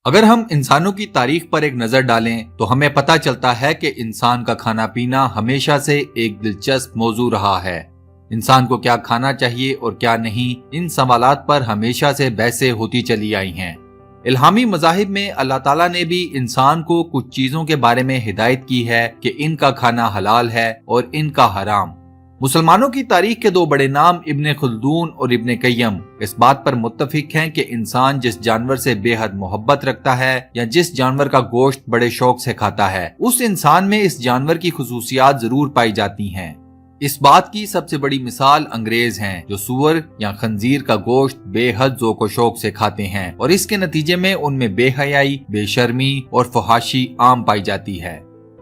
अगर हम इंसानों की तारीख पर एक नजर डालें तो हमें पता चलता है कि इंसान का खाना पीना हमेशा से एक दिलचस्प मौजू रहा है। इंसान को क्या खाना चाहिए और क्या नहीं, इन सवालात पर हमेशा से बहसें होती चली आई हैं। इल्हामी मज़ाहिब में अल्लाह ताला ने भी इंसान को कुछ चीजों के बारे में हिदायत की है कि इनका खाना हलाल है और इनका हराम। मुसलमानों की तारीख के दो बड़े नाम इब्ने खुल्दून और इब्ने कय्यम इस बात पर मुत्तफिक हैं कि इंसान जिस जानवर से बेहद मोहब्बत रखता है या जिस जानवर का गोश्त बड़े शौक से खाता है, उस इंसान में इस जानवर की खुसूसियात जरूर पाई जाती हैं। इस बात की सबसे बड़ी मिसाल अंग्रेज हैं, जो सूअर या खंजीर का गोश्त बेहद ज़ौक़ व शौक से खाते हैं और इसके नतीजे में उनमें बेहयाई, बेशर्मी और फहाशी आम पाई जाती है।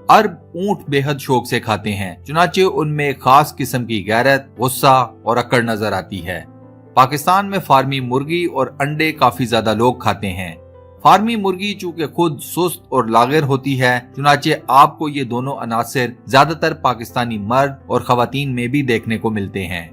अरब ऊंट बेहद शौक से खाते हैं, चुनाचे उनमें एक खास किस्म की गैरत, गुस्सा और अकड़ नजर आती है। पाकिस्तान में फार्मी मुर्गी और अंडे काफी ज्यादा लोग खाते हैं। फार्मी मुर्गी चूंकि खुद सुस्त और लागिर होती है, चुनाचे आपको ये दोनों अनासर ज्यादातर पाकिस्तानी मर्द और खवातीन में भी देखने को मिलते हैं।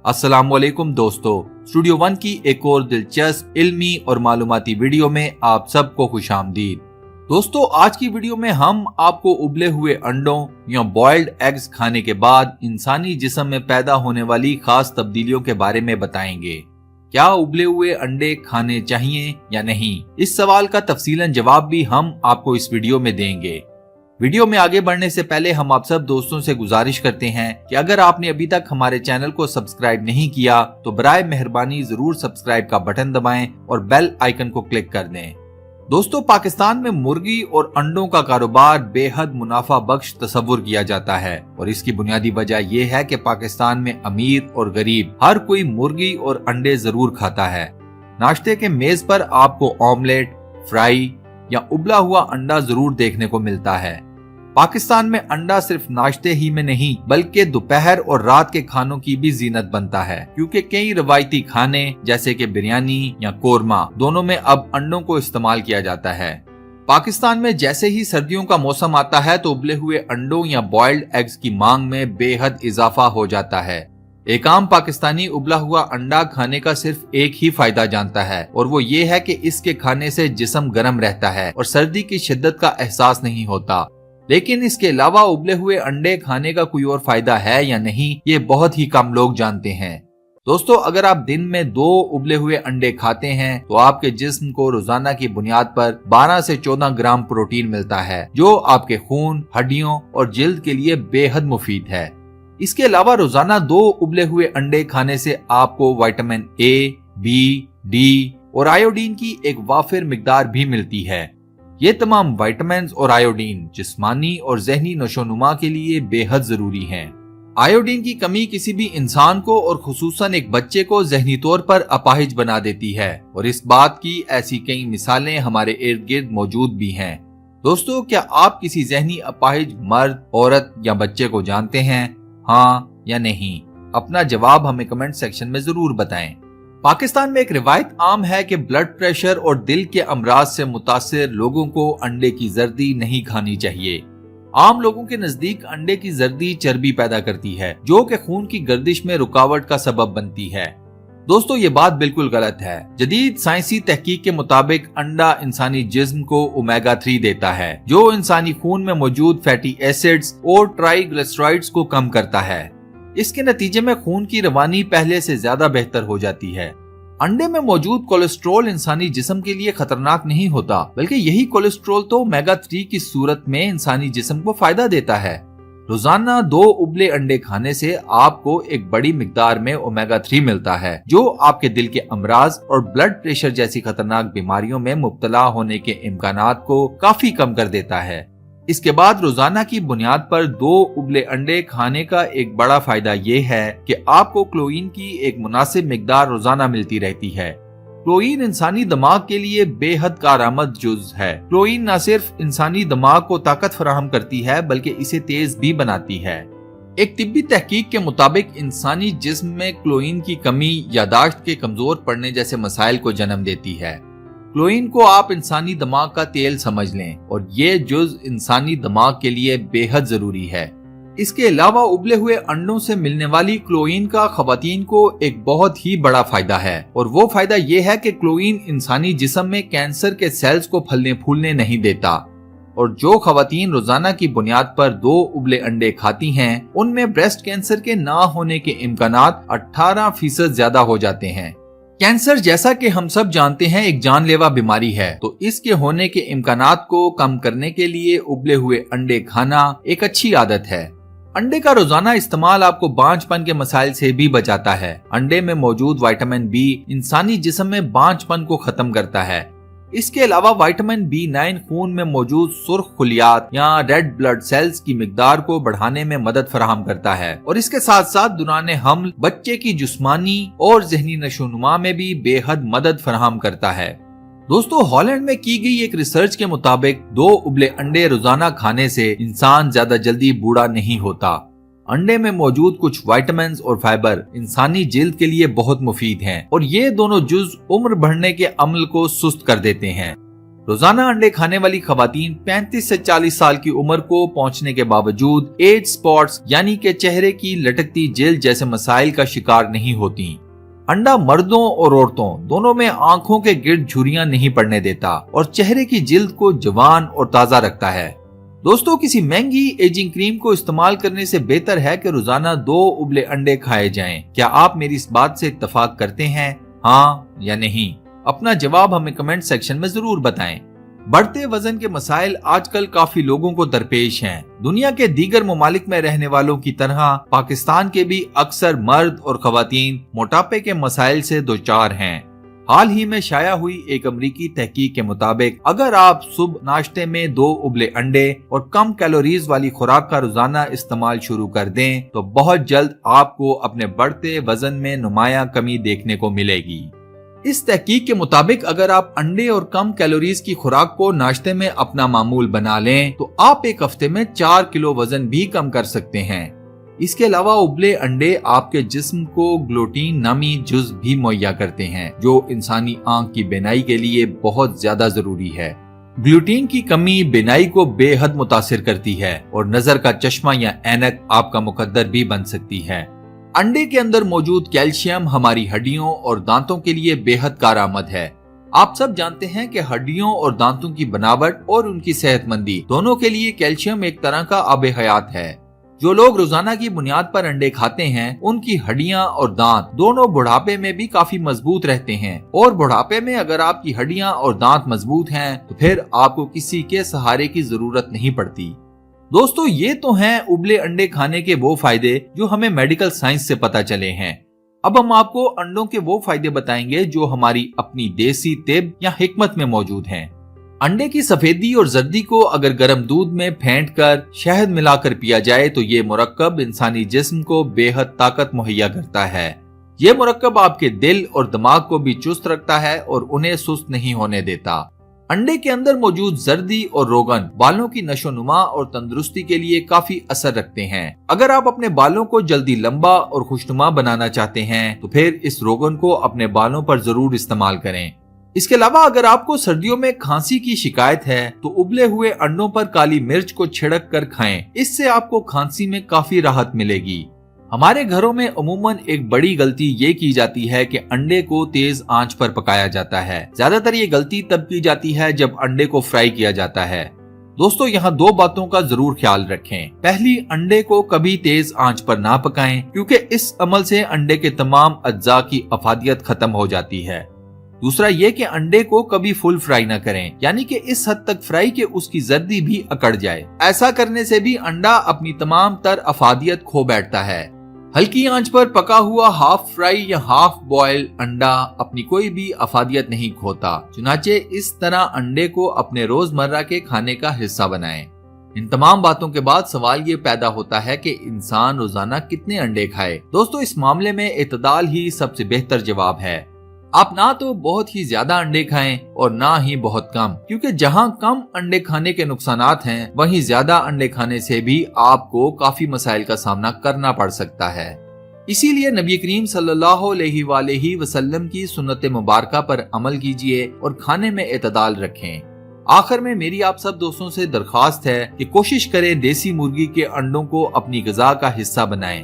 अस्सलाम वालेकुम दोस्तों, स्टूडियो वन की एक और दिलचस्प इल्मी और मालूमाती वीडियो में आप सबको खुशामदीद। दोस्तों, आज की वीडियो में हम आपको उबले हुए अंडों या बॉइल्ड एग्स खाने के बाद इंसानी जिस्म में पैदा होने वाली खास तब्दीलियों के बारे में बताएंगे। क्या उबले हुए अंडे खाने चाहिए या नहीं, इस सवाल का तफसीलन जवाब भी हम आपको इस वीडियो में देंगे। वीडियो में आगे बढ़ने से पहले हम आप सब दोस्तों से गुजारिश करते हैं कि अगर आपने अभी तक हमारे चैनल को सब्सक्राइब नहीं किया तो बराए मेहरबानी जरूर सब्सक्राइब का बटन दबाएं और बेल आइकन को क्लिक कर दें। दोस्तों, पाकिस्तान में मुर्गी और अंडों का कारोबार बेहद मुनाफा बख्श तस्वुर किया जाता है और इसकी बुनियादी वजह यह है कि पाकिस्तान में अमीर और गरीब हर कोई मुर्गी और अंडे जरूर खाता है। नाश्ते के मेज पर आपको ऑमलेट, फ्राई या उबला हुआ अंडा जरूर देखने को मिलता है। पाकिस्तान में अंडा सिर्फ नाश्ते ही में नहीं बल्कि दोपहर और रात के खानों की भी जीनत बनता है, क्योंकि कई रवायती खाने जैसे कि बिरयानी या कोरमा दोनों में अब अंडों को इस्तेमाल किया जाता है। पाकिस्तान में जैसे ही सर्दियों का मौसम आता है तो उबले हुए अंडों या बॉइल्ड एग्स की मांग में बेहद इजाफा हो जाता है। एक आम पाकिस्तानी उबला हुआ अंडा खाने का सिर्फ एक ही फायदा जानता है और वो ये है कि इसके खाने से जिस्म गर्म रहता है और सर्दी की शिद्दत का एहसास नहीं होता। लेकिन इसके अलावा उबले हुए अंडे खाने का कोई और फायदा है या नहीं, ये बहुत ही कम लोग जानते हैं। दोस्तों, अगर आप दिन में 2 उबले हुए अंडे खाते हैं तो आपके जिस्म को रोजाना की बुनियाद पर 12 से 14 ग्राम प्रोटीन मिलता है, जो आपके खून, हड्डियों और जिल्द के लिए बेहद मुफीद है। इसके अलावा रोजाना 2 उबले हुए अंडे खाने से आपको विटामिन ए, बी, डी और आयोडीन की एक वाफिर मिकदार भी मिलती है। ये तमाम विटामिन्स और आयोडीन जिस्मानी और ज़हनी नशोनुमा के लिए बेहद जरूरी हैं। आयोडीन की कमी किसी भी इंसान को और खुसूसन एक बच्चे को ज़हनी तौर पर अपाहिज बना देती है और इस बात की ऐसी कई मिसालें हमारे इर्द गिर्द मौजूद भी हैं। दोस्तों, क्या आप किसी ज़हनी अपाहिज मर्द, औरत या बच्चे को जानते हैं? हाँ या नहीं? अपना जवाब हमें कमेंट सेक्शन में जरूर बताएं। पाकिस्तान में एक रिवायत आम है कि ब्लड प्रेशर और दिल के अमराज से मुतासिर लोगों को अंडे की जर्दी नहीं खानी चाहिए। आम लोगों के नजदीक अंडे की जर्दी चर्बी पैदा करती है, जो कि खून की गर्दिश में रुकावट का सबब बनती है। दोस्तों, ये बात बिल्कुल गलत है। जदीद साइंसी तहकीक के मुताबिक अंडा इंसानी जिस्म को ओमेगा 3 देता है, जो इंसानी खून में मौजूद फैटी एसिड्स और ट्राइग्लिसराइड्स को कम करता है। इसके नतीजे में खून की रवानी पहले से ज्यादा बेहतर हो जाती है। अंडे में मौजूद कोलेस्ट्रॉल इंसानी जिस्म के लिए खतरनाक नहीं होता, बल्कि यही कोलेस्ट्रॉल तो ओमेगा 3 की सूरत में इंसानी जिस्म को फायदा देता है। रोजाना 2 उबले अंडे खाने से आपको एक बड़ी मिकदार में ओमेगा 3 मिलता है, जो आपके दिल के अमराज और ब्लड प्रेशर जैसी खतरनाक बीमारियों में मुब्तला होने के इम्कानात को काफी कम कर देता है। इसके बाद रोजाना की बुनियाद पर 2 उबले अंडे खाने का एक बड़ा फायदा ये है कि आपको क्लोईन की एक मुनासिब मिकदार रोजाना मिलती रहती है। क्लोईन इंसानी दिमाग के लिए बेहद कारआमद जुज है। क्लोईन न सिर्फ इंसानी दिमाग को ताकत फराहम करती है बल्कि इसे तेज भी बनाती है। एक तिब्बी तहकीक के मुताबिक इंसानी जिस्म में क्लोईन की कमी यादाश्त के कमजोर पड़ने जैसे मसाइल को जन्म देती है। क्लोईन को आप इंसानी दिमाग का तेल समझ लें और ये जुज इंसानी दिमाग के लिए बेहद जरूरी है। اس کے علاوہ ابلے ہوئے انڈوں سے ملنے والی کلوئین کا خواتین کو ایک بہت ہی بڑا فائدہ ہے، اور وہ فائدہ یہ ہے کہ کلوئین انسانی جسم میں کینسر کے سیلز کو پھلنے پھولنے نہیں دیتا، اور جو خواتین روزانہ کی بنیاد پر 2 ابلے انڈے کھاتی ہیں ان میں بریسٹ کینسر کے نہ ہونے کے امکانات 18% زیادہ ہو جاتے ہیں۔ کینسر جیسا کہ ہم سب جانتے ہیں ایک جان لیوا بیماری ہے، تو اس کے ہونے کے امکانات کو کم کرنے کے لیے ابلے ہوئے انڈے کھانا ایک اچھی عادت ہے۔ انڈے کا روزانہ استعمال آپ کو بانجھ پن کے مسائل سے بھی بچاتا ہے۔ انڈے میں موجود وٹامن بی انسانی جسم میں بانجھ پن کو ختم کرتا ہے۔ اس کے علاوہ وٹامن B9 خون میں موجود سرخ خلیات یا ریڈ بلڈ سیلز کی مقدار کو بڑھانے میں مدد فراہم کرتا ہے، اور اس کے ساتھ ساتھ دوران حمل بچے کی جسمانی اور ذہنی نشوونما میں بھی بے حد مدد فراہم کرتا ہے۔ دوستو، ہالینڈ میں کی گئی ایک ریسرچ کے مطابق 2 ابلے انڈے روزانہ کھانے سے انسان زیادہ جلدی بوڑھا نہیں ہوتا۔ انڈے میں موجود کچھ وائٹامنز اور فائبر انسانی جلد کے لیے بہت مفید ہیں، اور یہ دونوں جز عمر بڑھنے کے عمل کو سست کر دیتے ہیں۔ روزانہ انڈے کھانے والی خواتین 35 سے 40 سال کی عمر کو پہنچنے کے باوجود ایج سپاٹس یعنی کہ چہرے کی لٹکتی جلد جیسے مسائل کا شکار نہیں ہوتی۔ انڈا مردوں اور عورتوں دونوں میں آنکھوں کے گرد جھریاں نہیں پڑنے دیتا اور چہرے کی جلد کو جوان اور تازہ رکھتا ہے۔ دوستو، کسی مہنگی ایجنگ کریم کو استعمال کرنے سے بہتر ہے کہ روزانہ 2 ابلے انڈے کھائے جائیں۔ کیا آپ میری اس بات سے اتفاق کرتے ہیں؟ ہاں یا نہیں؟ اپنا جواب ہمیں کمنٹ سیکشن میں ضرور بتائیں۔ بڑھتے وزن کے مسائل آج کل کافی لوگوں کو درپیش ہیں۔ دنیا کے دیگر ممالک میں رہنے والوں کی طرح پاکستان کے بھی اکثر مرد اور خواتین موٹاپے کے مسائل سے دوچار ہیں۔ حال ہی میں شائع ہوئی ایک امریکی تحقیق کے مطابق اگر آپ صبح ناشتے میں 2 ابلے انڈے اور کم کیلوریز والی خوراک کا روزانہ استعمال شروع کر دیں تو بہت جلد آپ کو اپنے بڑھتے وزن میں نمایاں کمی دیکھنے کو ملے گی۔ اس تحقیق کے مطابق اگر آپ انڈے اور کم کیلوریز کی خوراک کو ناشتے میں اپنا معمول بنا لیں تو آپ ایک ہفتے میں 4 کلو وزن بھی کم کر سکتے ہیں۔ اس کے علاوہ ابلے انڈے آپ کے جسم کو گلوٹین نامی جز بھی مہیا کرتے ہیں جو انسانی آنکھ کی بینائی کے لیے بہت زیادہ ضروری ہے۔ گلوٹین کی کمی بینائی کو بے حد متاثر کرتی ہے اور نظر کا چشمہ یا اینک آپ کا مقدر بھی بن سکتی ہے۔ انڈے کے اندر موجود کیلشیم ہماری ہڈیوں اور دانتوں کے لیے بے حد کارآمد ہے۔ آپ سب جانتے ہیں کہ ہڈیوں اور دانتوں کی بناوٹ اور ان کی صحت مندی دونوں کے لیے کیلشیم ایک طرح کا آب حیات ہے۔ جو لوگ روزانہ کی بنیاد پر انڈے کھاتے ہیں ان کی ہڈیاں اور دانت دونوں بڑھاپے میں بھی کافی مضبوط رہتے ہیں، اور بڑھاپے میں اگر آپ کی ہڈیاں اور دانت مضبوط ہیں تو پھر آپ کو کسی کے سہارے کی ضرورت نہیں پڑتی۔ دوستو، یہ تو ہیں ابلے انڈے کھانے کے وہ فائدے جو ہمیں میڈیکل سائنس سے پتہ چلے ہیں۔ اب ہم آپ کو انڈوں کے وہ فائدے بتائیں گے جو ہماری اپنی دیسی طب یا حکمت میں موجود ہیں۔ انڈے کی سفیدی اور زردی کو اگر گرم دودھ میں پھینٹ کر شہد ملا کر پیا جائے تو یہ مرکب انسانی جسم کو بے حد طاقت مہیا کرتا ہے۔ یہ مرکب آپ کے دل اور دماغ کو بھی چست رکھتا ہے اور انہیں سست نہیں ہونے دیتا۔ انڈے کے اندر موجود زردی اور روغن بالوں کی نشو و نما اور تندرستی کے لیے کافی اثر رکھتے ہیں۔ اگر آپ اپنے بالوں کو جلدی لمبا اور خوشنما بنانا چاہتے ہیں تو پھر اس روغن کو اپنے بالوں پر ضرور استعمال کریں۔ اس کے علاوہ اگر آپ کو سردیوں میں کھانسی کی شکایت ہے تو ابلے ہوئے انڈوں پر کالی مرچ کو چھڑک کر کھائیں، اس سے آپ کو کھانسی میں کافی راحت ملے گی۔ ہمارے گھروں میں عموماً ایک بڑی غلطی یہ کی جاتی ہے کہ انڈے کو تیز آنچ پر پکایا جاتا ہے۔ زیادہ تر یہ غلطی تب کی جاتی ہے جب انڈے کو فرائی کیا جاتا ہے۔ دوستو، یہاں 2 باتوں کا ضرور خیال رکھیں۔ پہلی، انڈے کو کبھی تیز آنچ پر نہ پکائیں کیونکہ اس عمل سے انڈے کے تمام اجزاء کی افادیت ختم ہو جاتی ہے۔ دوسرا یہ کہ انڈے کو کبھی فل فرائی نہ کریں، یعنی کہ اس حد تک فرائی کہ اس کی زردی بھی اکڑ جائے۔ ایسا کرنے سے بھی انڈا اپنی تمام تر افادیت کھو بیٹھتا ہے۔ ہلکی آنچ پر پکا ہوا ہاف فرائی یا ہاف بوائل انڈا اپنی کوئی بھی افادیت نہیں کھوتا، چنانچہ اس طرح انڈے کو اپنے روزمرہ کے کھانے کا حصہ بنائیں۔ ان تمام باتوں کے بعد سوال یہ پیدا ہوتا ہے کہ انسان روزانہ کتنے انڈے کھائے۔ دوستو، اس معاملے میں اعتدال ہی سب سے بہتر جواب ہے۔ آپ نہ تو بہت ہی زیادہ انڈے کھائیں اور نہ ہی بہت کم، کیونکہ جہاں کم انڈے کھانے کے نقصانات ہیں وہیں زیادہ انڈے کھانے سے بھی آپ کو کافی مسائل کا سامنا کرنا پڑ سکتا ہے۔ اسی لیے نبی کریم صلی اللہ علیہ وآلہ وسلم کی سنت مبارکہ پر عمل کیجیے اور کھانے میں اعتدال رکھیں۔ आखिर में मेरी आप सब दोस्तों से दरख्वास्त है कि कोशिश करें देसी मुर्गी के अंडों को अपनी ग़िज़ा का हिस्सा बनाएं।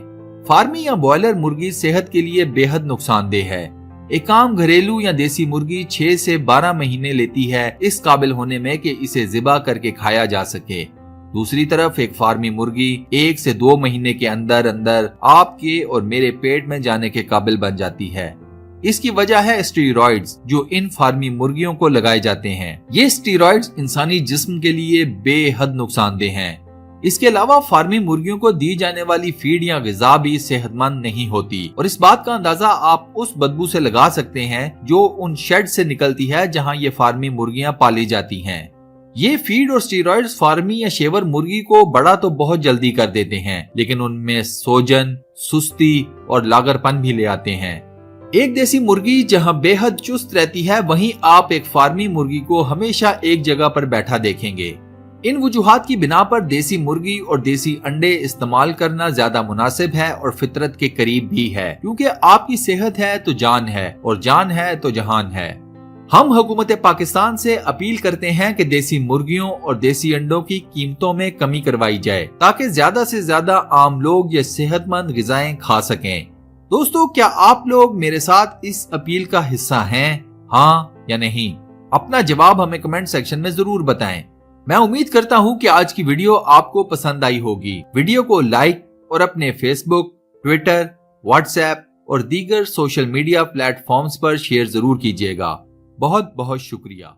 फार्मी या बॉयलर मुर्गी सेहत के लिए बेहद नुकसानदेह है। एक आम घरेलू या देसी मुर्गी 6 से 12 महीने लेती है इस काबिल होने में कि इसे ज़िबा करके खाया जा सके। दूसरी तरफ एक फार्मी मुर्गी 1 से 2 महीने के अंदर अंदर आपके और मेरे पेट में जाने के काबिल बन जाती है। इसकी वजह है स्टेरॉइड्स जो इन फार्मी मुर्गियों को लगाए जाते हैं। ये स्टेरॉइड्स इंसानी जिस्म के लिए बेहद नुकसानदेह हैं। इसके अलावा फार्मी मुर्गियों को दी जाने वाली फीड या ग़िज़ा भी सेहतमंद नहीं होती और इस बात का अंदाजा आप उस बदबू से लगा सकते हैं जो उन शेड से निकलती है जहां ये फार्मी मुर्गियां पाली जाती हैं। ये फीड और स्टेरॉइड्स फार्मी या शेवर मुर्गी को बड़ा तो बहुत जल्दी कर देते हैं, लेकिन उनमें सोजन, सुस्ती और लागरपन भी ले आते हैं। एक देसी मुर्गी जहां बेहद चुस्त रहती है, वहीं आप एक फार्मी मुर्गी को हमेशा एक जगह पर बैठा देखेंगे। इन वजूहात की बिना पर देसी मुर्गी और देसी अंडे इस्तेमाल करना ज्यादा मुनासिब है और फितरत के करीब भी है, क्योंकि आपकी सेहत है तो जान है और जान है तो जहान है। हम हुकूमत पाकिस्तान से अपील करते हैं कि देसी मुर्गियों और देसी अंडों की कीमतों में कमी करवाई जाए ताकि ज्यादा से ज्यादा आम लोग ये सेहतमंद ग़िज़ाएं खा सकें। दोस्तों, क्या आप लोग मेरे साथ इस अपील का हिस्सा हैं? हाँ या नहीं? अपना जवाब हमें कमेंट सेक्शन में जरूर बताएं। मैं उम्मीद करता हूं कि आज की वीडियो आपको पसंद आई होगी। वीडियो को लाइक और अपने फेसबुक, ट्विटर, व्हाट्सएप और दीगर सोशल मीडिया प्लेटफॉर्म्स पर शेयर जरूर कीजिएगा। बहुत बहुत शुक्रिया।